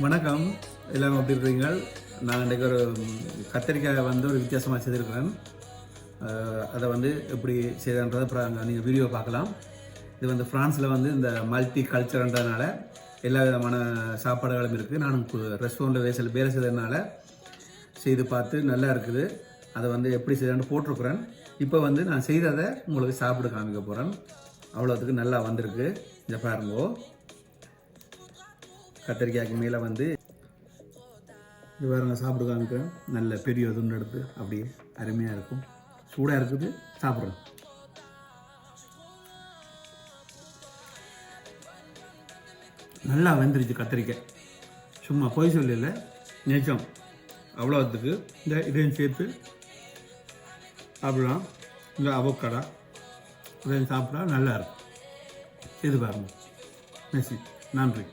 வணக்கம், எல்லாம் எப்படி இருக்கிறீங்க? நான் இன்றைக்கு ஒரு கத்திரிக்காய் ஒரு வித்தியாசமாக செய்திருக்கிறேன். அதை எப்படி செய்தன்றதை அப்புறம் நீங்கள் வீடியோ பார்க்கலாம். இது ஃப்ரான்ஸில் இந்த மல்டி கல்ச்சர்ன்றதுனால எல்லா விதமான சாப்பாடுகளும் இருக்குது. நான் ரெஸ்டாரண்ட்டில் வேலை செய்ததுனால செய்து பார்த்து நல்லா இருக்குது. அதை எப்படி செய்யணும்னு போட்டிருக்கிறேன். இப்போ நான் செய்ததை உங்களுக்கு சாப்பிட காமிக்க போகிறேன். அவ்வளோத்துக்கு நல்லா வந்திருக்கு. இதை பாருங்கோ, கத்திரிக்காய்க்கு மேலே இது பாருங்க, சாப்பிட காமிக்கிறேன். நல்ல பெரிய துண்டு எடுத்து அப்படியே அருமையாக இருக்கும். சூடாக இருக்குது, சாப்பிட்றேன். நல்லா வெந்துருச்சு கத்திரிக்காய். சும்மா பொய் சொல்லல, நிஜம். அவ்வளோத்துக்கு இதையும் சேர்த்து சாப்பிடலாம். இந்த அவக்கடா இதையும் சாப்பிட்டா நல்லா இருக்கும். இது பாருங்கள். நன்றி.